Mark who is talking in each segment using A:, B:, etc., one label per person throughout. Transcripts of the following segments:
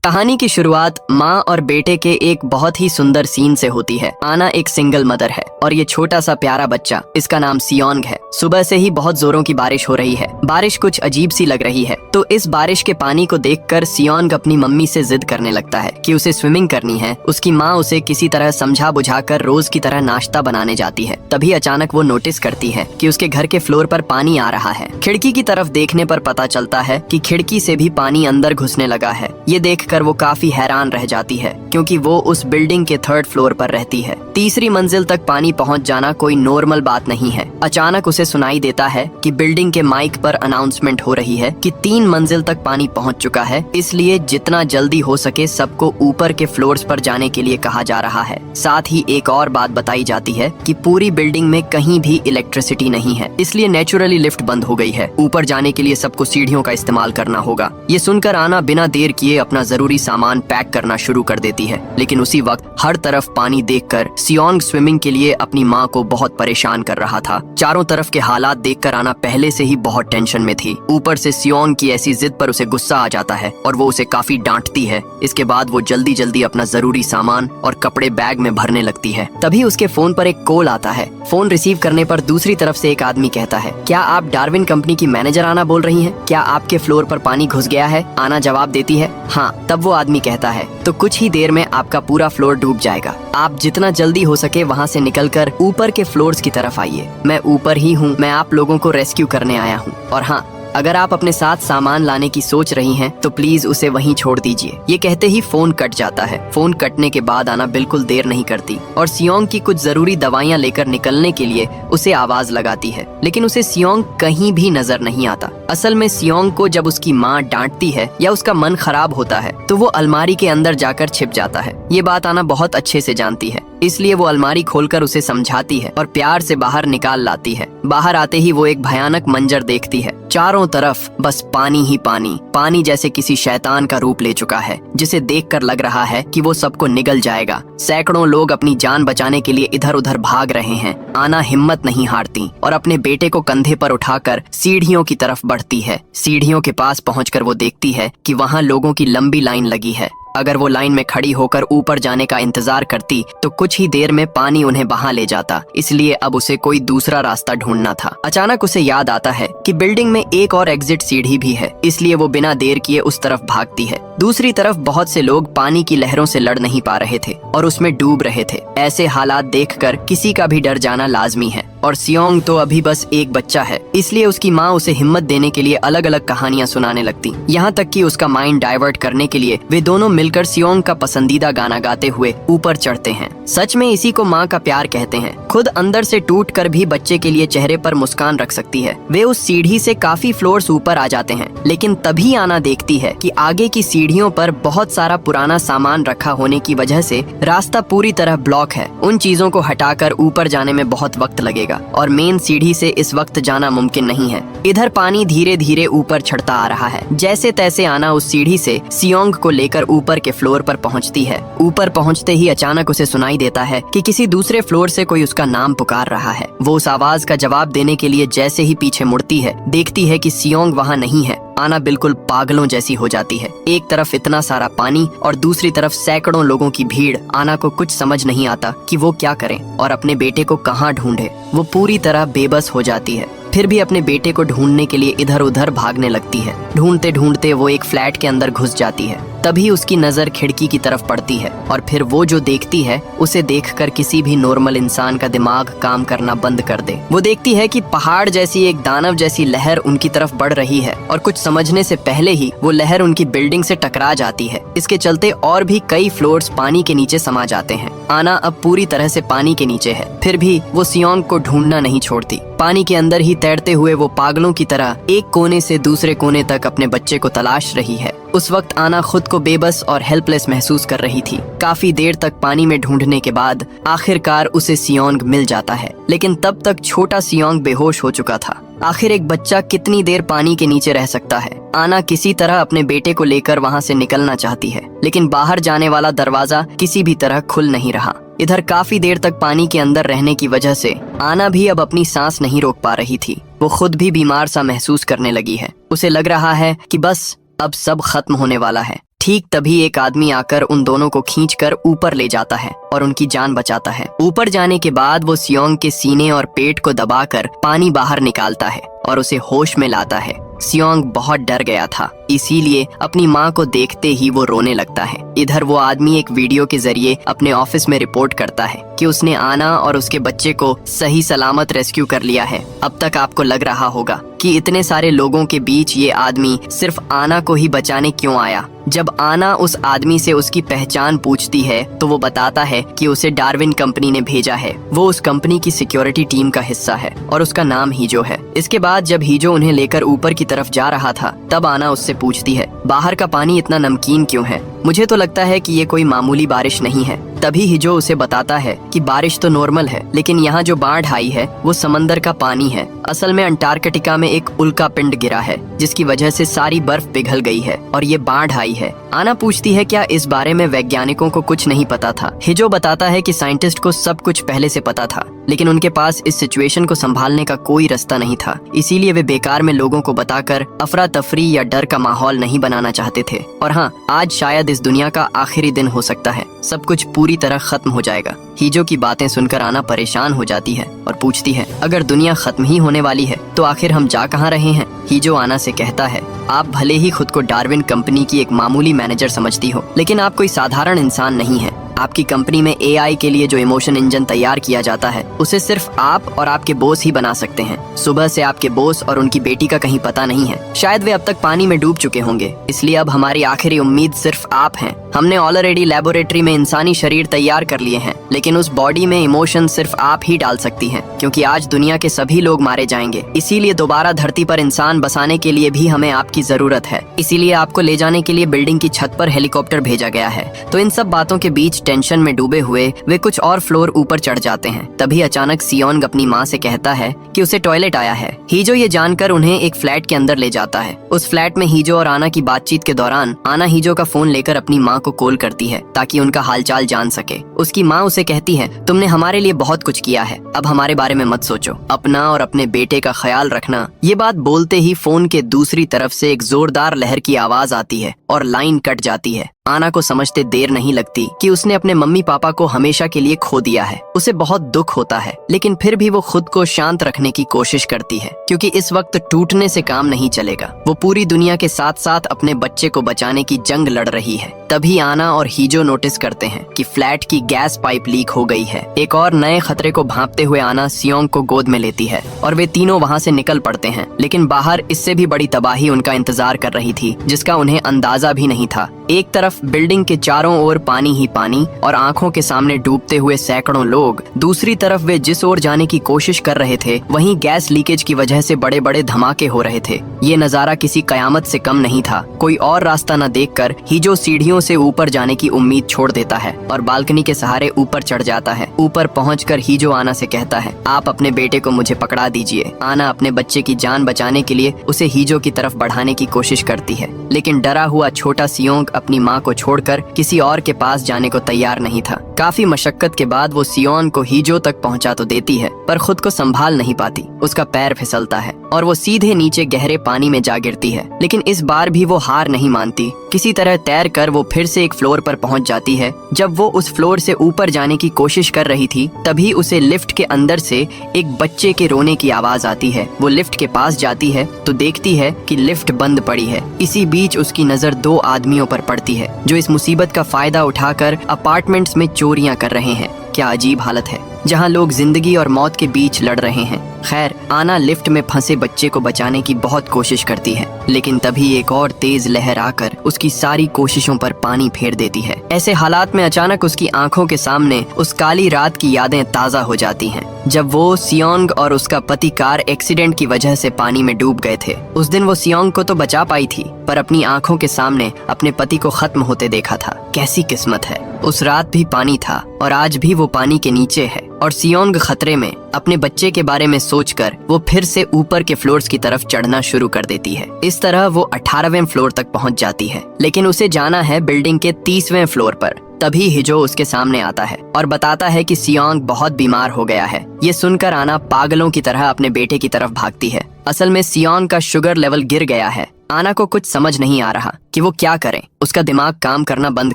A: कहानी की शुरुआत माँ और बेटे के एक बहुत ही सुंदर सीन से होती है। आना एक सिंगल मदर है और ये छोटा सा प्यारा बच्चा, इसका नाम सियोंग है। सुबह से ही बहुत जोरों की बारिश हो रही है। बारिश कुछ अजीब सी लग रही है, तो इस बारिश के पानी को देखकर सियोंग अपनी मम्मी से जिद करने लगता है कि उसे स्विमिंग करनी है। उसकी माँ उसे किसी तरह समझा बुझाकर रोज की तरह नाश्ता बनाने जाती है। तभी अचानक वो नोटिस करती है कि उसके घर के फ्लोर पर पानी आ रहा है। खिड़की की तरफ देखने पर पता चलता है कि खिड़की से भी पानी अंदर घुसने लगा है। ये देखकर वो काफी हैरान रह जाती है, क्योंकि वो उस बिल्डिंग के 3rd फ्लोर पर रहती है। तीसरी मंजिल तक पानी पहुंच जाना कोई नॉर्मल बात नहीं है। अचानक उसे सुनाई देता है कि बिल्डिंग के माइक पर अनाउंसमेंट हो रही है कि 3 मंजिल तक पानी पहुंच चुका है, इसलिए जितना जल्दी हो सके सबको ऊपर के फ्लोर्स पर जाने के लिए कहा जा रहा है। साथ ही एक और बात बताई जाती है कि पूरी बिल्डिंग में कहीं भी इलेक्ट्रिसिटी नहीं है, इसलिए नेचुरली लिफ्ट बंद हो गई है। ऊपर जाने के लिए सबको सीढ़ियों का इस्तेमाल करना होगा। ये सुनकर आना बिना देर किए अपना जरूरी सामान पैक करना शुरू कर देती है, लेकिन उसी वक्त हर तरफ पानी देखकर सियोंग स्विमिंग के लिए अपनी माँ को बहुत परेशान कर रहा था। चारों तरफ के हालात देखकर आना पहले से ही बहुत टेंशन में थी। ऊपर से सियोंग की ऐसी जिद पर उसे गुस्सा आ जाता है और वो उसे काफी डांटती है। इसके बाद वो जल्दी जल्दी अपना जरूरी सामान और कपड़े बैग में भरने लगती है। तभी उसके फोन पर एक कॉल आता है। फोन रिसीव करने पर दूसरी तरफ से एक आदमी कहता है, क्या आप डार्विन कंपनी की मैनेजर आना बोल रही हैं? क्या आपके फ्लोर पर पानी घुस गया है? आना जवाब देती है, हाँ। तब वो आदमी कहता है, तो कुछ ही देर में आपका पूरा फ्लोर डूब जाएगा। आप जितना जल्दी हो सके वहाँ से निकलकर ऊपर के फ्लोर्स की तरफ आइए। मैं ऊपर ही हूँ, मैं आप लोगों को रेस्क्यू करने आया हूँ। और हाँ, अगर आप अपने साथ सामान लाने की सोच रही हैं, तो प्लीज उसे वहीं छोड़ दीजिए। ये कहते ही फोन कट जाता है। फोन कटने के बाद आना बिल्कुल देर नहीं करती और सियोंग की कुछ जरूरी दवाइयाँ लेकर निकलने के लिए उसे आवाज लगाती है, लेकिन उसे सियोंग कहीं भी नजर नहीं आता। असल में सियोंग को जब उसकी माँ डांटती है या उसका मन खराब होता है, तो वो अलमारी के अंदर जाकर छिप जाता है। ये बात आना बहुत अच्छे से जानती है, इसलिए वो अलमारी खोलकर उसे समझाती है और प्यार से बाहर निकाल लाती है। बाहर आते ही वो एक भयानक मंजर देखती है। चारों तरफ बस पानी ही पानी। पानी जैसे किसी शैतान का रूप ले चुका है, जिसे देखकर लग रहा है कि वो सबको निगल जाएगा। सैकड़ों लोग अपनी जान बचाने के लिए इधर उधर भाग रहे हैं। आना हिम्मत नहीं हारती और अपने बेटे को कंधे पर उठाकर सीढ़ियों की तरफ बढ़ती है। सीढ़ियों के पास पहुंचकर वो देखती है कि वहां लोगों की लंबी लाइन लगी है। अगर वो लाइन में खड़ी होकर ऊपर जाने का इंतजार करती, तो कुछ ही देर में पानी उन्हें बहा ले जाता, इसलिए अब उसे कोई दूसरा रास्ता ढूंढना था। अचानक उसे याद आता है कि बिल्डिंग में एक और एग्जिट सीढ़ी भी है, इसलिए वो बिना देर किए उस तरफ भागती है। दूसरी तरफ बहुत से लोग पानी की लहरों से लड़ नहीं पा रहे थे और उसमें डूब रहे थे। ऐसे हालात देखकर किसी का भी डर जाना लाजमी है, और सियोंग तो अभी बस एक बच्चा है, इसलिए उसकी माँ उसे हिम्मत देने के लिए अलग अलग कहानियाँ सुनाने लगती। यहाँ तक कि उसका माइंड डाइवर्ट करने के लिए वे दोनों मिलकर सियोंग का पसंदीदा गाना गाते हुए ऊपर चढ़ते हैं। सच में इसी को माँ का प्यार कहते हैं। खुद अंदर से टूट कर भी बच्चे के लिए चेहरे पर मुस्कान रख सकती है। वे उस सीढ़ी से काफी फ्लोर्स ऊपर आ जाते हैं, लेकिन तभी आना देखती है कि आगे की सीढ़ियों पर बहुत सारा पुराना सामान रखा होने की वजह से रास्ता पूरी तरह ब्लॉक है। उन चीजों को हटाकर ऊपर जाने में बहुत वक्त लगेगा और मेन सीढ़ी से इस वक्त जाना मुमकिन नहीं है। इधर पानी धीरे धीरे ऊपर चढ़ता आ रहा है। जैसे तैसे आना उस सीढ़ी से सियोंग को लेकर ऊपर के फ्लोर पर पहुंचती है। ऊपर पहुंचते ही अचानक उसे सुनाई देता है कि किसी दूसरे फ्लोर से कोई उसका नाम पुकार रहा है। वो उस आवाज का जवाब देने के लिए जैसे ही पीछे मुड़ती है, देखती है कि सियोंग वहाँ नहीं है। आना बिल्कुल पागलों जैसी हो जाती है। एक तरफ इतना सारा पानी और दूसरी तरफ सैकड़ों लोगों की भीड़। आना को कुछ समझ नहीं आता कि वो क्या करे और अपने बेटे को कहाँ ढूंढे। वो पूरी तरह बेबस हो जाती है। फिर भी अपने बेटे को ढूंढने के लिए इधर उधर भागने लगती है। ढूंढते ढूंढते वो एक फ्लैट के अंदर घुस जाती है। तभी उसकी नजर खिड़की की तरफ पड़ती है और फिर वो जो देखती है, उसे देखकर किसी भी नॉर्मल इंसान का दिमाग काम करना बंद कर दे। वो देखती है कि पहाड़ जैसी एक दानव जैसी लहर उनकी तरफ बढ़ रही है और कुछ समझने से पहले ही वो लहर उनकी बिल्डिंग से टकरा जाती है। इसके चलते और भी कई फ्लोर्स पानी के नीचे समा जाते हैं। आना अब पूरी तरह से पानी के नीचे है, फिर भी वो सियोंग को ढूंढना नहीं छोड़ती। पानी के अंदर ही तैरते हुए वो पागलों की तरह एक कोने से दूसरे कोने तक अपने बच्चे को तलाश रही है। उस वक्त आना खुद को बेबस और हेल्पलेस महसूस कर रही थी। काफी देर तक पानी में ढूंढने के बाद आखिरकार उसे सियोंग मिल जाता है, लेकिन तब तक छोटा सियोंग बेहोश हो चुका था। आखिर एक बच्चा कितनी देर पानी के नीचे रह सकता है। आना किसी तरह अपने बेटे को लेकर वहाँ से निकलना चाहती है, लेकिन बाहर जाने वाला दरवाजा किसी भी तरह खुल नहीं रहा। इधर काफी देर तक पानी के अंदर रहने की वजह से आना भी अब अपनी सांस नहीं रोक पा रही थी। वो खुद भी बीमार सा महसूस करने लगी है। उसे लग रहा है कि बस अब सब खत्म होने वाला है। ठीक तभी एक आदमी आकर उन दोनों को खींचकर ऊपर ले जाता है और उनकी जान बचाता है। ऊपर जाने के बाद वो सियोंग के सीने और पेट को दबाकर पानी बाहर निकालता है और उसे होश में लाता है। सियोंग बहुत डर गया था, इसीलिए अपनी माँ को देखते ही वो रोने लगता है। इधर वो आदमी एक वीडियो के जरिए अपने ऑफिस में रिपोर्ट करता है कि उसने आना और उसके बच्चे को सही सलामत रेस्क्यू कर लिया है। अब तक आपको लग रहा होगा कि इतने सारे लोगों के बीच ये आदमी सिर्फ आना को ही बचाने क्यों आया। जब आना उस आदमी से उसकी पहचान पूछती है तो वो बताता है कि उसे डार्विन कंपनी ने भेजा है। वो उस कंपनी की सिक्योरिटी टीम का हिस्सा है और उसका नाम हीजो है। इसके बाद जब हीजो उन्हें लेकर ऊपर की तरफ जा रहा था तब आना उससे पूछती है, बाहर का पानी इतना नमकीन क्यों है? मुझे तो लगता है कि ये कोई मामूली बारिश नहीं है। तभी हीजो उसे बताता है कि बारिश तो नॉर्मल है, लेकिन यहाँ जो बाढ़ आई है वो समंदर का पानी है। असल में अंटार्कटिका में एक उल्का पिंड गिरा है जिसकी वजह से सारी बर्फ पिघल गई है और ये बाढ़ आई है। आना पूछती है क्या इस बारे में वैज्ञानिकों को कुछ नहीं पता था? हीजो बताता है कि साइंटिस्ट को सब कुछ पहले से पता था, लेकिन उनके पास इस सिचुएशन को संभालने का कोई रास्ता नहीं था। इसीलिए वे बेकार में लोगों को बताकर अफरा तफरी या डर का माहौल नहीं बनाना चाहते थे। और हाँ, आज शायद इस दुनिया का आखिरी दिन हो सकता है, सब कुछ पूरी तरह खत्म हो जाएगा। हीजो की बातें सुनकर आना परेशान हो जाती है और पूछती है, अगर दुनिया खत्म ही होने वाली है तो आखिर हम जा कहाँ रहे हैं? हीजो आना से कहता है, आप भले ही खुद को डार्विन कंपनी की एक मामूली मैनेजर समझती हो, लेकिन आप कोई साधारण इंसान नहीं है। आपकी कंपनी में एआई के लिए जो इमोशन इंजन तैयार किया जाता है उसे सिर्फ आप और आपके बॉस ही बना सकते हैं। सुबह से आपके बॉस और उनकी बेटी का कहीं पता नहीं है। शायद वे अब तक पानी में डूब चुके होंगे, इसलिए अब हमारी आखिरी उम्मीद सिर्फ आप हैं। हमने ऑलरेडी लेबोरेटरी में इंसानी शरीर तैयार कर लिए हैं, लेकिन उस बॉडी में इमोशन सिर्फ आप ही डाल सकती हैं, क्योंकि आज दुनिया के सभी लोग मारे जाएंगे। इसीलिए दोबारा धरती पर इंसान बसाने के लिए भी हमें आपकी जरूरत है। इसीलिए आपको ले जाने के लिए बिल्डिंग की छत पर हेलीकॉप्टर भेजा गया है। तो इन सब बातों के बीच टेंशन में डूबे हुए वे कुछ और फ्लोर ऊपर चढ़ जाते हैं। तभी अचानक सियोंग अपनी माँ से कहता है कि उसे टॉयलेट आया है। हीजो ये जानकर उन्हें एक फ्लैट के अंदर ले जाता है। उस फ्लैट में हीजो और आना की बातचीत के दौरान आना हीजो का फोन लेकर अपनी माँ को कॉल करती है ताकि उनका हालचाल जान सके। उसकी माँ उसे कहती है, तुमने हमारे लिए बहुत कुछ किया है, अब हमारे बारे में मत सोचो, अपना और अपने बेटे का ख्याल रखना। ये बात बोलते ही फोन के दूसरी तरफ से एक जोरदार लहर की आवाज आती है और लाइन कट जाती है। आना को समझते देर नहीं लगती कि उसने अपने मम्मी पापा को हमेशा के लिए खो दिया है। उसे बहुत दुख होता है, लेकिन फिर भी वो खुद को शांत रखने की कोशिश करती है, क्योंकि इस वक्त टूटने से काम नहीं चलेगा। वो पूरी दुनिया के साथ साथ अपने बच्चे को बचाने की जंग लड़ रही है। तभी आना और हीजो नोटिस करते हैं कि फ्लैट की गैस पाइप लीक हो गई है। एक और नए खतरे को भांपते हुए आना सियोंग को गोद में लेती है और वे तीनों वहाँ से निकल पड़ते हैं। लेकिन बाहर इससे भी बड़ी तबाही उनका इंतजार कर रही थी, जिसका उन्हें अंदाजा भी नहीं था। एक तरफ बिल्डिंग के चारों ओर पानी ही पानी और आंखों के सामने डूबते हुए सैकड़ों लोग, दूसरी तरफ वे जिस ओर जाने की कोशिश कर रहे थे वहीं गैस लीकेज की वजह से बड़े बड़े धमाके हो रहे थे। ये नजारा किसी कयामत से कम नहीं था। कोई और रास्ता न देखकर हीजो सीढ़ियों से ऊपर जाने की उम्मीद छोड़ देता है और बालकनी के सहारे ऊपर चढ़ जाता है। ऊपर पहुंचकर हीजो आना से कहता है, आप अपने बेटे को मुझे पकड़ा दीजिए। आना अपने बच्चे की जान बचाने के लिए उसे हीजो की तरफ बढ़ाने की कोशिश करती है, लेकिन डरा हुआ छोटा सियोंग अपनी माँ को छोड़कर किसी और के पास जाने को तैयार नहीं था। काफी मशक्कत के बाद वो सियोंग को हीजो तक पहुंचा तो देती है, पर खुद को संभाल नहीं पाती। उसका पैर फिसलता है और वो सीधे नीचे गहरे पानी में जा गिरती है। लेकिन इस बार भी वो हार नहीं मानती। किसी तरह तैर कर वो फिर से एक फ्लोर पर पहुंच जाती है। जब वो उस फ्लोर से ऊपर जाने की कोशिश कर रही थी, तभी उसे लिफ्ट के अंदर से एक बच्चे के रोने की आवाज आती है। वो लिफ्ट के पास जाती है तो देखती है कि लिफ्ट बंद पड़ी है। इसी बीच उसकी नजर दो आदमियों पर पड़ती है जो इस मुसीबत का फायदा उठाकर अपार्टमेंट्स में चोरियां कर रहे हैं। क्या अजीब हालत है, जहां लोग जिंदगी और मौत के बीच लड़ रहे हैं। खैर, आना लिफ्ट में फंसे बच्चे को बचाने की बहुत कोशिश करती है, लेकिन तभी एक और तेज लहर आकर उसकी सारी कोशिशों पर पानी फेर देती है। ऐसे हालात में अचानक उसकी आंखों के सामने उस काली रात की यादें ताजा हो जाती हैं, जब वो सियोंग और उसका पति कार एक्सीडेंट की वजह से पानी में डूब गए थे। उस दिन वो सियोंग को तो बचा पाई थी, पर अपनी आंखों के सामने अपने पति को खत्म होते देखा था। कैसी किस्मत है। उस रात भी पानी था और आज भी वो पानी के नीचे है और सियोंग खतरे में। अपने बच्चे के बारे में सोचकर वो फिर से ऊपर के फ्लोर्स की तरफ चढ़ना शुरू कर देती है। इस तरह वो 18वें फ्लोर तक पहुंच जाती है, लेकिन उसे जाना है बिल्डिंग के 30वें फ्लोर पर। तभी हीजो उसके सामने आता है और बताता है कि सियोंग बहुत बीमार हो गया है। ये सुनकर आना पागलों की तरह अपने बेटे की तरफ भागती है। असल में सियोंग का शुगर लेवल गिर गया है। आना को कुछ समझ नहीं आ रहा कि वो क्या करें। उसका दिमाग काम करना बंद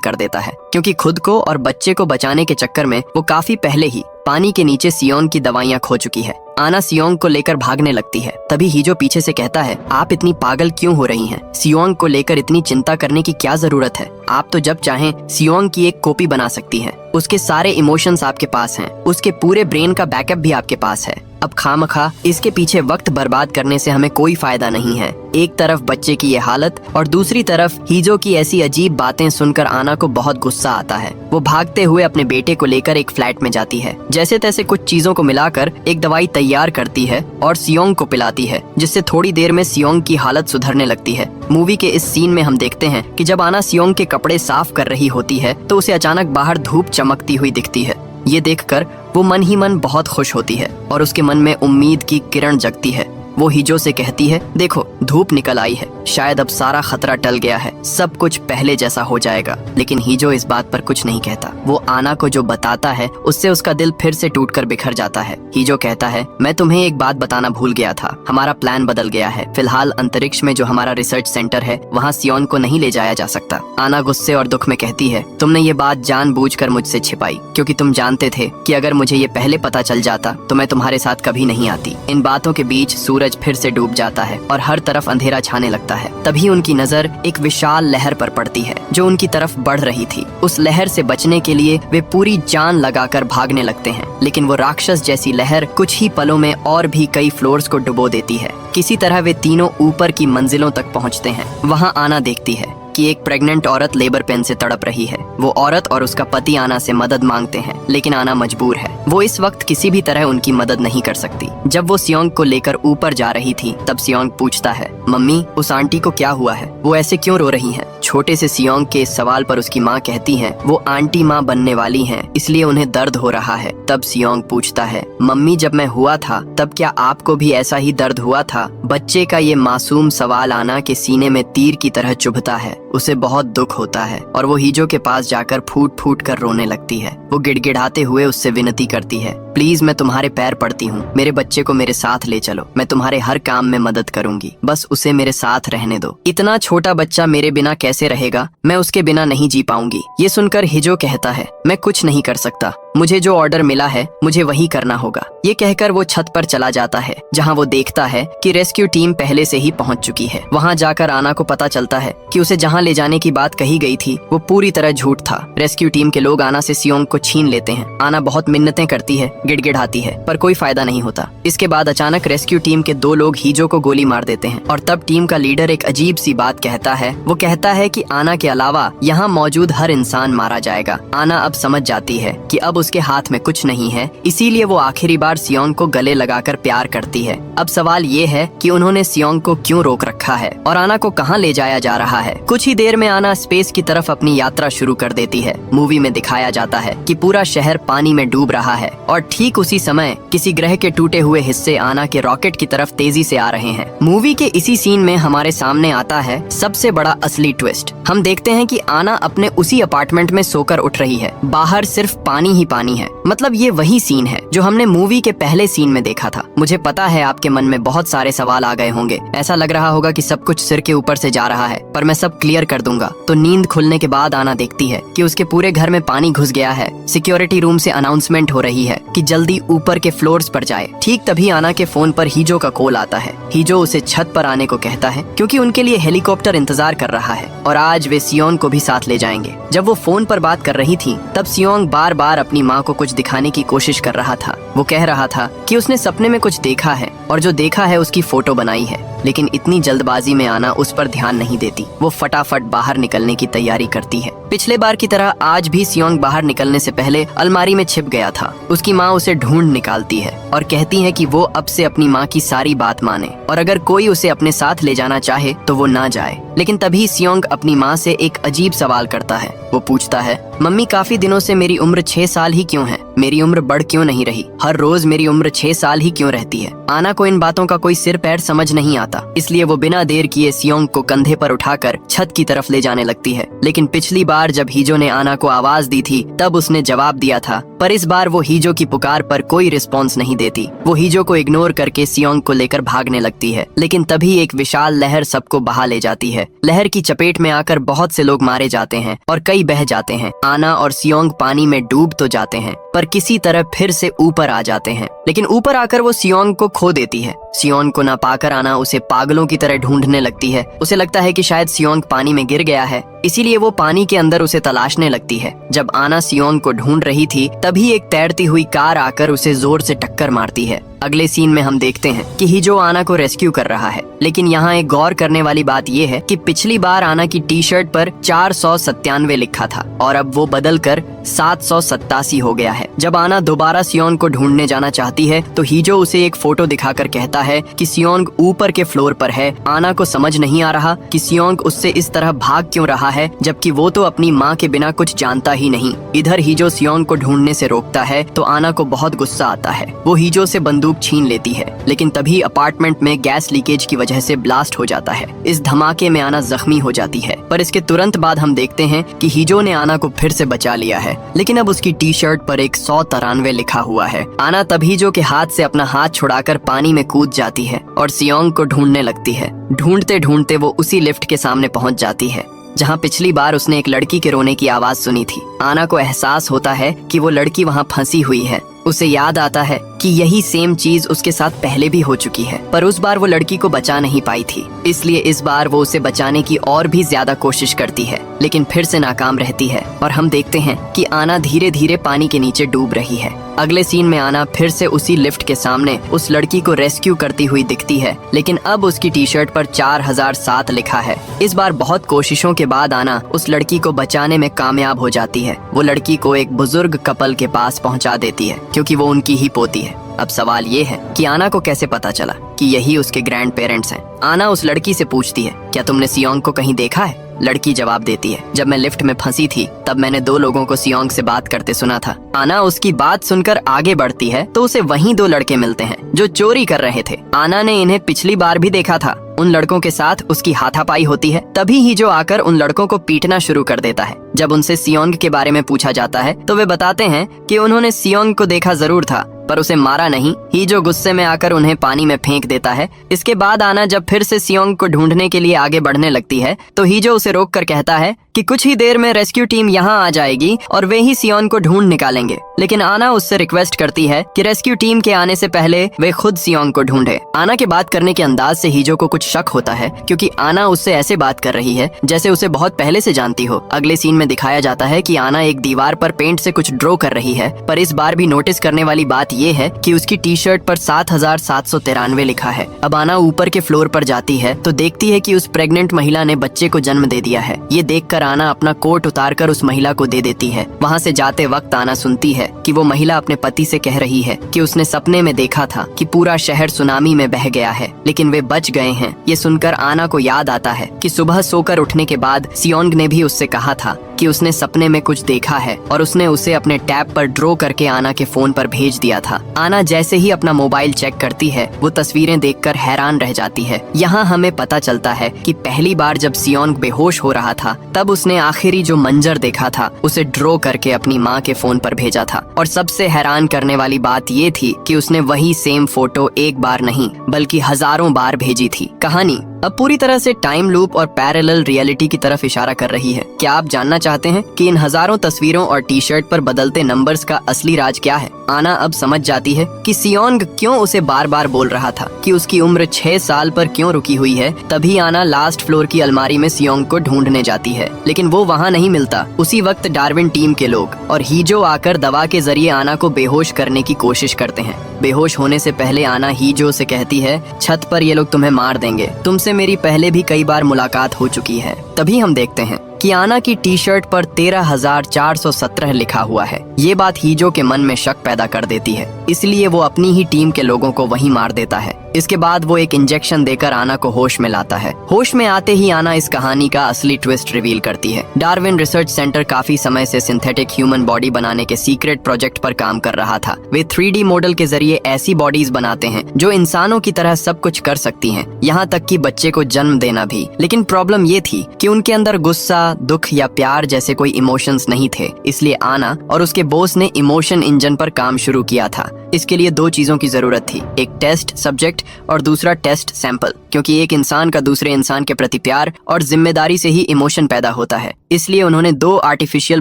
A: कर देता है, क्योंकि खुद को और बच्चे को बचाने के चक्कर में वो काफी पहले ही पानी के नीचे सियोन की दवाइयाँ खो चुकी है। आना सियोंग को लेकर भागने लगती है। तभी हीजो पीछे से कहता है, आप इतनी पागल क्यों हो रही हैं? सियोंग को लेकर इतनी चिंता करने की क्या जरूरत है? आप तो जब चाहें सियोंग की एक कॉपी बना सकती हैं। उसके सारे इमोशंस आपके पास हैं, उसके पूरे ब्रेन का बैकअप भी आपके पास है। अब खामखा इसके पीछे वक्त बर्बाद करने से हमें कोई फायदा नहीं है। एक तरफ बच्चे की ये हालत और दूसरी तरफ हीजो की ऐसी अजीब बातें सुनकर आना को बहुत गुस्सा आता है। वो भागते हुए अपने बेटे को लेकर एक फ्लैट में जाती है। जैसे तैसे कुछ चीजों को मिलाकर एक दवाई तैयार करती है और सियोंग को पिलाती है, जिससे थोड़ी देर में सियोंग की हालत सुधरने लगती है। मूवी के इस सीन में हम देखते हैं कि जब आना सियोंग के कपड़े साफ कर रही होती है तो उसे अचानक बाहर धूप चमकती हुई दिखती है। ये देखकर वो मन ही मन बहुत खुश होती है और उसके मन में उम्मीद की किरण जगती है। वो हीजो से कहती है, देखो धूप निकल आई है, शायद अब सारा खतरा टल गया है, सब कुछ पहले जैसा हो जाएगा। लेकिन हीजो इस बात पर कुछ नहीं कहता। वो आना को जो बताता है उससे उसका दिल फिर से टूटकर बिखर जाता है। हीजो कहता है, मैं तुम्हें एक बात बताना भूल गया था, हमारा प्लान बदल गया है। फिलहाल अंतरिक्ष में जो हमारा रिसर्च सेंटर है वहाँ सियोन को नहीं ले जाया जा सकता। आना गुस्से और दुख में कहती है, तुमने ये बात जानबूझकर मुझसे छिपाई, क्योंकि तुम जानते थे कि अगर मुझे ये पहले पता चल जाता तो मैं तुम्हारे साथ कभी नहीं आती। इन बातों के बीच सूरज फिर से डूब जाता है और हर तरफ अंधेरा छाने लगता है। तभी उनकी नजर एक विशाल लहर पर पड़ती है जो उनकी तरफ बढ़ रही थी। उस लहर से बचने के लिए वे पूरी जान लगाकर भागने लगते हैं, लेकिन वो राक्षस जैसी लहर कुछ ही पलों में और भी कई फ्लोर्स को डुबो देती है। किसी तरह वे तीनों ऊपर की मंजिलों तक पहुंचते हैं। वहां आना देखती है कि एक प्रेग्नेंट औरत लेबर पेन से तड़प रही है। वो औरत और उसका पति आना से मदद मांगते हैं, लेकिन आना मजबूर है। वो इस वक्त किसी भी तरह उनकी मदद नहीं कर सकती। जब वो सियोंग को लेकर ऊपर जा रही थी तब सियोंग पूछता है, मम्मी उस आंटी को क्या हुआ है? वो ऐसे क्यों रो रही हैं? छोटे से सियोंग के इस सवाल पर उसकी माँ कहती है, वो आंटी माँ बनने वाली हैं, इसलिए उन्हें दर्द हो रहा है। तब सियोंग पूछता है, मम्मी जब मैं हुआ था तब क्या आपको भी ऐसा ही दर्द हुआ था? बच्चे का ये मासूम सवाल आना के सीने में तीर की तरह चुभता है। उसे बहुत दुख होता है और वो हीजो के पास जाकर फूट फूट कर रोने लगती है। वो गिड़गिड़ाते हुए उससे विनती करती है, प्लीज मैं तुम्हारे पैर पड़ती हूँ, मेरे बच्चे को मेरे साथ ले चलो, मैं तुम्हारे हर काम में मदद करूंगी, बस उसे मेरे साथ रहने दो। इतना छोटा बच्चा मेरे बिना कैसे रहेगा? मैं उसके बिना नहीं जी पाऊंगी। ये सुनकर हिजो कहता है, मैं कुछ नहीं कर सकता, मुझे जो ऑर्डर मिला है मुझे वही करना होगा। ये कहकर वो छत पर चला जाता है, जहाँ वो देखता है कि रेस्क्यू टीम पहले से ही पहुँच चुकी है। वहाँ जाकर आना को पता चलता है कि उसे जहाँ ले जाने की बात कही गई थी वो पूरी तरह झूठ था। रेस्क्यू टीम के लोग आना से सियोंग को छीन लेते हैं। आना बहुत मिन्नतें करती है, गिड़गिड़ाती है, पर कोई फायदा नहीं होता। इसके बाद अचानक रेस्क्यू टीम के 2 लोग हीजो को गोली मार देते हैं और तब टीम का लीडर एक अजीब सी बात कहता है। वो कहता है कि आना के अलावा यहाँ मौजूद हर इंसान मारा जाएगा। आना अब समझ जाती है कि अब उसके हाथ में कुछ नहीं है, इसीलिए वो आखिरी बार सियोंग को गले लगाकर प्यार करती है। अब सवाल ये है कि उन्होंने सियोंग को क्यों रोक रखा है और आना को कहाँ ले जाया जा रहा है। कुछ ही देर में आना स्पेस की तरफ अपनी यात्रा शुरू कर देती है। मूवी में दिखाया जाता है कि पूरा शहर पानी में डूब रहा है और ठीक उसी समय किसी ग्रह के टूटे हुए हिस्से आना के रॉकेट की तरफ तेजी से आ रहे हैं। मूवी के इसी सीन में हमारे सामने आता है सबसे बड़ा असली ट्विस्ट। हम देखते हैं कि आना अपने उसी अपार्टमेंट में सोकर उठ रही है। बाहर सिर्फ पानी ही पानी है। मतलब ये वही सीन है जो हमने मूवी के पहले सीन में देखा था। मुझे पता है आपके मन में बहुत सारे सवाल आ गए होंगे। ऐसा लग रहा होगा कि सब कुछ सिर के ऊपर से जा रहा है, पर मैं सब क्लियर कर दूंगा। तो नींद खुलने के बाद आना देखती है कि उसके पूरे घर में पानी घुस गया है। सिक्योरिटी रूम से अनाउंसमेंट हो रही है कि जल्दी ऊपर के फ्लोर्स पर जाए। ठीक तभी आना के फोन पर हीजो का कॉल आता है। हीजो उसे छत पर आने को कहता है क्योंकि उनके लिए हेलीकॉप्टर इंतजार कर रहा है और आज वे सियोंग को भी साथ ले जाएंगे। जब वो फोन पर बात कर रही थी तब सियोंग बार बार अपनी माँ को कुछ दिखाने की कोशिश कर रहा था। वो कह रहा था कि उसने सपने में कुछ देखा है और जो देखा है उसकी फोटो बनाई है, लेकिन इतनी जल्दबाजी में आना उस पर ध्यान नहीं देती। वो फटाफट बाहर निकलने की तैयारी करती है। पिछले बार की तरह आज भी सियोंग बाहर निकलने से पहले अलमारी में छिप गया था। उसकी माँ उसे ढूंढ निकालती है और कहती है कि वो अब से अपनी माँ की सारी बात माने और अगर कोई उसे अपने साथ ले जाना चाहे तो वो ना जाए। लेकिन तभी सियोंग अपनी माँ से एक अजीब सवाल करता है। वो पूछता है, मम्मी काफी दिनों से मेरी उम्र 6 साल ही क्यों है? मेरी उम्र बढ़ क्यों नहीं रही? हर रोज मेरी उम्र 6 साल ही क्यों रहती है? आना को इन बातों का कोई सिर पैर समझ नहीं आता, इसलिए वो बिना देर किए सियोंग को कंधे पर उठाकर छत की तरफ ले जाने लगती है। लेकिन पिछली बार जब हीजो ने आना को आवाज दी थी तब उसने जवाब दिया था, पर इस बार वो हीजो की पुकार पर कोई रिस्पॉन्स नहीं देती। वो हीजो को इग्नोर करके सियोंग को लेकर भागने लगती है, लेकिन तभी एक विशाल लहर सबको बहा ले जाती है। लहर की चपेट में आकर बहुत से लोग मारे जाते हैं और कई बह जाते हैं। आना और सियोंग पानी में डूब तो जाते हैं, पर किसी तरह फिर से ऊपर आ जाते हैं, लेकिन ऊपर आकर वो सियोंग को खो देती है। सियोंग को ना पाकर आना उसे पागलों की तरह ढूंढने लगती है। उसे लगता है कि शायद सियोंग पानी में गिर गया है, इसीलिए वो पानी के अंदर उसे तलाशने लगती है। जब आना सियोंग को ढूंढ रही थी, तभी एक तैरती हुई कार आकर उसे जोर से टक्कर मारती है। अगले सीन में हम देखते हैं कि हीजो आना को रेस्क्यू कर रहा है, लेकिन यहाँ एक गौर करने वाली बात ये है कि पिछली बार आना की टी शर्ट पर 497 लिखा था और अब वो बदल कर 787 हो गया है। जब आना दोबारा सियोंग को ढूंढने जाना चाहती है तो हीजो उसे एक फोटो दिखाकर कहता है कि सियोंग ऊपर के फ्लोर पर है। आना को समझ नहीं आ रहा कि सियोंग उससे इस तरह भाग क्यों रहा है, जबकि वो तो अपनी माँ के बिना कुछ जानता ही नहीं। इधर हीजो सियोंग को ढूंढने से रोकता है तो आना को बहुत गुस्सा आता है। वो हीजो से बंदूक छीन लेती है, लेकिन तभी अपार्टमेंट में गैस लीकेज की वजह से ब्लास्ट हो जाता है। इस धमाके में आना जख्मी हो जाती है, पर इसके तुरंत बाद हम देखते हैं कि हीजो ने आना को फिर से बचा लिया है, लेकिन अब उसकी टी शर्ट पर 193 लिखा हुआ है। आना तब हीजो के हाथ से अपना हाथ छुड़ाकर पानी में कूद जाती है और सियोंग को ढूंढने लगती है। ढूंढते ढूंढते वो उसी लिफ्ट के सामने पहुंच जाती है जहां पिछली बार उसने एक लड़की के रोने की आवाज सुनी थी। आना को एहसास होता है कि वो लड़की वहां फंसी हुई है। उसे याद आता है कि यही सेम चीज उसके साथ पहले भी हो चुकी है, पर उस बार वो लड़की को बचा नहीं पाई थी, इसलिए इस बार वो उसे बचाने की और भी ज्यादा कोशिश करती है, लेकिन फिर से नाकाम रहती है और हम देखते हैं कि आना धीरे धीरे पानी के नीचे डूब रही है। अगले सीन में आना फिर से उसी लिफ्ट के सामने उस लड़की को रेस्क्यू करती हुई दिखती है, लेकिन अब उसकी टी शर्ट पर 4007 लिखा है। इस बार बहुत कोशिशों के बाद आना उस लड़की को बचाने में कामयाब हो जाती है। वो लड़की को एक बुजुर्ग कपल के पास पहुंचा देती है, क्योंकि वो उनकी ही पोती है। अब सवाल ये है कि आना को कैसे पता चला कि यही उसके ग्रैंड पेरेंट्स हैं। आना उस लड़की से पूछती है, क्या तुमने सियोंग को कहीं देखा है? लड़की जवाब देती है, जब मैं लिफ्ट में फंसी थी तब मैंने 2 लोगों को सियोंग से बात करते सुना था। आना उसकी बात सुनकर आगे बढ़ती है तो उसे वहीं 2 लड़के मिलते हैं जो चोरी कर रहे थे। आना ने इन्हें पिछली बार भी देखा था। उन लड़कों के साथ उसकी हाथापाई होती है, तभी हीजो आकर उन लड़कों को पीटना शुरू कर देता है। जब उनसे सियोंग के बारे में पूछा जाता है तो वे बताते हैं कि उन्होंने सियोंग को देखा जरूर था, पर उसे मारा नहीं। हीजो गुस्से में आकर उन्हें पानी में फेंक देता है। इसके बाद आना जब फिर से सियोंग को ढूंढने के लिए आगे बढ़ने लगती है तो हीजो उसे रोककर कहता है कि कुछ ही देर में रेस्क्यू टीम यहाँ आ जाएगी और वे ही सियोंग को ढूंढ निकालेंगे, लेकिन आना उससे रिक्वेस्ट करती है कि रेस्क्यू टीम के आने से पहले वे खुद सियोंग को ढूंढे। आना के बात करने के अंदाज से हीजो को कुछ शक होता है, क्योंकि आना उससे ऐसे बात कर रही है जैसे उसे बहुत पहले से जानती हो। अगले सीन में दिखाया जाता है कि आना एक दीवार पर पेंट से कुछ ड्रॉ कर रही है, पर इस बार भी नोटिस करने वाली बात ये है कि उसकी टी शर्ट पर 7793 लिखा है। अब आना ऊपर के फ्लोर पर जाती है तो देखती है कि उस प्रेग्नेंट महिला ने बच्चे को जन्म दे दिया है। ये देखकर आना अपना कोट उतारकर उस महिला को दे देती है। वहाँ से जाते वक्त आना सुनती है कि वो महिला अपने पति से कह रही है कि उसने सपने में देखा था कि पूरा शहर सुनामी में बह गया है, लेकिन वे बच गए हैं। ये सुनकर आना को याद आता है कि सुबह सोकर उठने के बाद सियोंग ने भी उससे कहा था कि उसने सपने में कुछ देखा है और उसने उसे अपने टैब पर ड्रॉ करके आना के फोन पर भेज दिया था। आना जैसे ही अपना मोबाइल चेक करती है वो तस्वीरें देखकर हैरान रह जाती है। यहाँ हमें पता चलता है कि पहली बार जब सियोंग बेहोश हो रहा था तब उसने आखिरी जो मंजर देखा था उसे ड्रॉ करके अपनी माँ के फोन पर भेजा था। और सबसे हैरान करने वाली बात ये थी कि उसने वही सेम फोटो एक बार नहीं बल्कि हजारों बार भेजी थी। कहानी अब पूरी तरह से टाइम लूप और पैरेलल रियलिटी की तरफ इशारा कर रही है। क्या आप जानना चाहते हैं कि इन हजारों तस्वीरों और टी शर्ट पर बदलते नंबर्स का असली राज क्या है? आना अब समझ जाती है कि सियोंग क्यों उसे बार बार बोल रहा था कि उसकी उम्र 6 साल पर क्यों रुकी हुई है। तभी आना लास्ट फ्लोर की अलमारी में सियोंग को ढूंढने जाती है, लेकिन वो वहाँ नहीं मिलता। उसी वक्त डार्विन टीम के लोग और हीजो आकर दवा के जरिए आना को बेहोश करने की कोशिश करते हैं। बेहोश होने से पहले आना हीजो से कहती है, छत पर ये लोग तुम्हें मार देंगे, तुमसे मेरी पहले भी कई बार मुलाकात हो चुकी है। तभी हम देखते हैं कि आना की टी शर्ट पर 13,417 लिखा हुआ है। ये बात हीजो के मन में शक पैदा कर देती है, इसलिए वो अपनी ही टीम के लोगों को वहीं मार देता है। इसके बाद वो एक इंजेक्शन देकर आना को होश में लाता है। होश में आते ही आना इस कहानी का असली ट्विस्ट रिवील करती है। डार्विन रिसर्च सेंटर काफी समय से सिंथेटिक ह्यूमन बॉडी बनाने के सीक्रेट प्रोजेक्ट पर काम कर रहा था। वे 3D मॉडल के जरिए ऐसी बॉडीज बनाते हैं जो इंसानों की तरह सब कुछ कर सकती हैं, यहाँ तक कि बच्चे को जन्म देना भी। लेकिन प्रॉब्लम ये थी कि उनके अंदर गुस्सा, दुख या प्यार जैसे कोई इमोशंस नहीं थे। इसलिए आना और उसके बॉस ने इमोशन इंजन पर काम शुरू किया था। इसके लिए दो चीजों की जरूरत थी, एक टेस्ट सब्जेक्ट और दूसरा टेस्ट सैंपल, क्योंकि एक इंसान का दूसरे इंसान के प्रति प्यार और जिम्मेदारी से ही इमोशन पैदा होता है। इसलिए उन्होंने 2 आर्टिफिशियल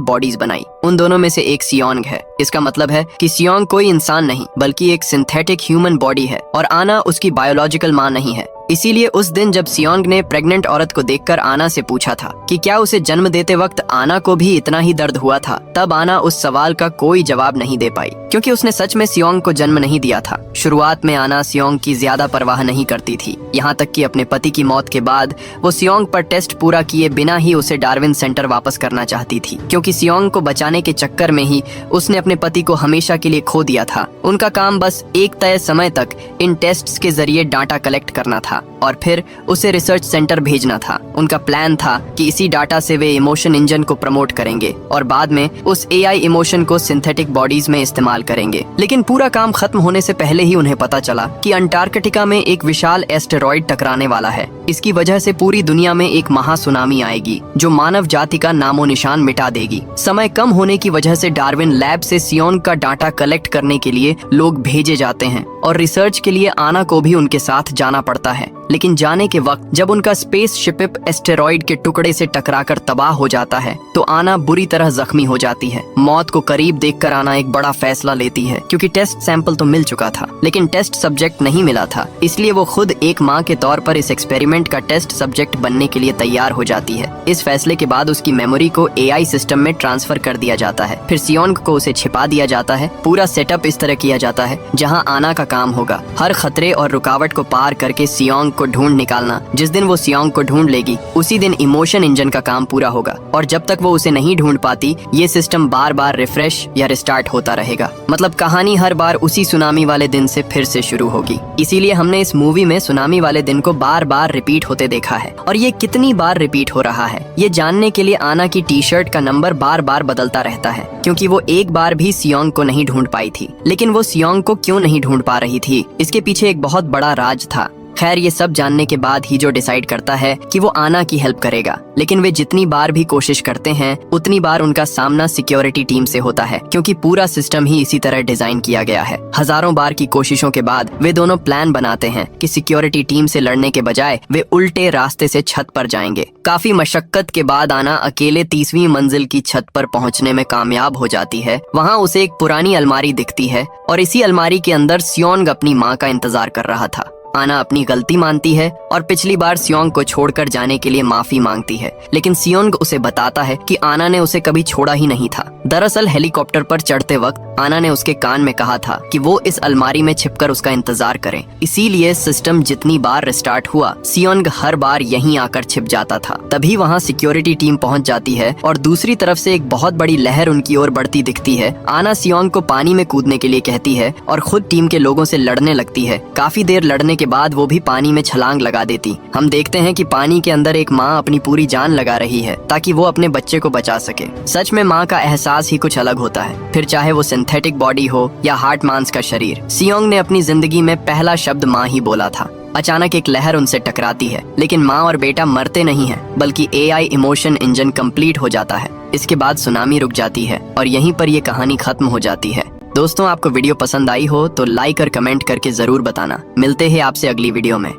A: बॉडीज बनाई। उन दोनों में से एक सियोंग है। इसका मतलब है कि सियोंग कोई इंसान नहीं बल्कि एक सिंथेटिक ह्यूमन बॉडी है और आना उसकी बायोलॉजिकल माँ नहीं है। इसीलिए उस दिन जब सियोंग ने प्रेग्नेंट औरत को देखकर आना से पूछा था कि क्या उसे जन्म देते वक्त आना को भी इतना ही दर्द हुआ था, तब आना उस सवाल का कोई जवाब नहीं दे पाई, क्योंकि उसने सच में सियोंग को जन्म नहीं दिया था। शुरुआत में आना सियोंग की ज्यादा परवाह नहीं करती थी, यहाँ तक कि अपने पति की मौत के बाद वो सियोंग पर टेस्ट पूरा किए बिना ही उसे डार्विन सेंटर वापस करना चाहती थी, क्योंकि सियोंग को बचाने के चक्कर में ही उसने अपने पति को हमेशा के लिए खो दिया था। उनका काम बस एक तय समय तक इन टेस्ट्स के जरिए डाटा कलेक्ट करना था और फिर उसे रिसर्च सेंटर भेजना था। उनका प्लान था कि इसी डाटा से वे इमोशन इंजन को प्रमोट करेंगे और बाद में उस एआई इमोशन को सिंथेटिक बॉडीज में इस्तेमाल करेंगे। लेकिन पूरा काम खत्म होने से पहले ही उन्हें पता चला कि अंटार्कटिका में एक विशाल एस्टेरॉइड टकराने वाला है। इसकी वजह से पूरी दुनिया में एक महासुनामी आएगी जो मानव जाति का नामो निशान मिटा देगी। समय कम होने की वजह से डार्विन लैब से सियोंग का डाटा कलेक्ट करने के लिए लोग भेजे जाते हैं और रिसर्च के लिए आना को भी उनके साथ जाना पड़ता है। लेकिन जाने के वक्त जब उनका स्पेस शिप एस्टेरॉइड के टुकड़े से टकराकर तबाह हो जाता है तो आना बुरी तरह जख्मी हो जाती है। मौत को करीब देखकर आना एक बड़ा फैसला लेती है, क्योंकि टेस्ट सैंपल तो मिल चुका था लेकिन टेस्ट सब्जेक्ट नहीं मिला था। इसलिए वो खुद एक माँ के तौर पर इस एक्सपेरिमेंट का टेस्ट सब्जेक्ट बनने के लिए तैयार हो जाती है। इस फैसले के बाद उसकी मेमोरी को एआई सिस्टम में ट्रांसफर कर दिया जाता है। फिर सियोंग को उसे छिपा दिया जाता है। पूरा सेटअप इस तरह किया जाता है जहाँ आना का काम होगा हर खतरे और रुकावट को पार करके सियोंग को ढूंढ निकालना। जिस दिन वो सियोंग को ढूंढ लेगी उसी दिन इमोशन इंजन का काम पूरा होगा और जब तक वो उसे नहीं ढूंढ पाती ये सिस्टम बार बार रिफ्रेश या रिस्टार्ट होता रहेगा। मतलब कहानी हर बार उसी सुनामी वाले दिन से फिर से शुरू होगी। इसीलिए हमने इस मूवी में सुनामी वाले दिन को बार बार रिपीट होते देखा है। और ये कितनी बार रिपीट हो रहा है ये जानने के लिए आना की टी शर्ट का नंबर बार बार बदलता रहता है, क्योंकि वो एक बार भी सियोंग को नहीं ढूंढ पाई थी। लेकिन वो सियोंग को क्यों नहीं ढूंढ पा रही थी, इसके पीछे एक बहुत बड़ा राज था। खैर ये सब जानने के बाद ही जो डिसाइड करता है कि वो आना की हेल्प करेगा। लेकिन वे जितनी बार भी कोशिश करते हैं उतनी बार उनका सामना सिक्योरिटी टीम से होता है, क्योंकि पूरा सिस्टम ही इसी तरह डिजाइन किया गया है। हजारों बार की कोशिशों के बाद वे दोनों प्लान बनाते हैं कि सिक्योरिटी टीम से लड़ने के बजाय वे उल्टे रास्ते से छत पर जाएंगे। काफी मशक्कत के बाद आना अकेले 30वीं मंजिल की छत पर पहुंचने में कामयाब हो जाती है। वहाँ उसे एक पुरानी अलमारी दिखती है और इसी अलमारी के अंदर सियोंग अपनी माँ का इंतजार कर रहा था। आना अपनी गलती मानती है और पिछली बार सियोंग को छोड़कर जाने के लिए माफी मांगती है, लेकिन सियोंग उसे बताता है कि आना ने उसे कभी छोड़ा ही नहीं था। दरअसल हेलीकॉप्टर पर चढ़ते वक्त आना ने उसके कान में कहा था कि वो इस अलमारी में छिपकर उसका इंतजार करें। इसीलिए सिस्टम जितनी बार रिस्टार्ट हुआ सियोंग हर बार यहीं आकर छिप जाता था। तभी वहाँ सिक्योरिटी टीम पहुँच जाती है और दूसरी तरफ से एक बहुत बड़ी लहर उनकी ओर बढ़ती दिखती है। आना सियोंग को पानी में कूदने के लिए कहती है और खुद टीम के लोगों से लड़ने लगती है। काफी देर लड़ने के बाद वो भी पानी में छलांग लगा देती। हम देखते हैं कि पानी के अंदर एक माँ अपनी पूरी जान लगा रही है ताकि वो अपने बच्चे को बचा सके। सच में माँ का एहसास ही कुछ अलग होता है, फिर चाहे वो सिंथेटिक बॉडी हो या हार्ट मांस का शरीर। सियोंग ने अपनी जिंदगी में पहला शब्द माँ ही बोला था। अचानक एक लहर उनसे टकराती है, लेकिन माँ और बेटा मरते नहीं हैं, बल्कि एआई इमोशन इंजन कंप्लीट हो जाता है। इसके बाद सुनामी रुक जाती है और यहीं पर ये कहानी खत्म हो जाती है। दोस्तों आपको वीडियो पसंद आई हो तो लाइक और कमेंट करके जरूर बताना। मिलते हैं आपसे अगली वीडियो में।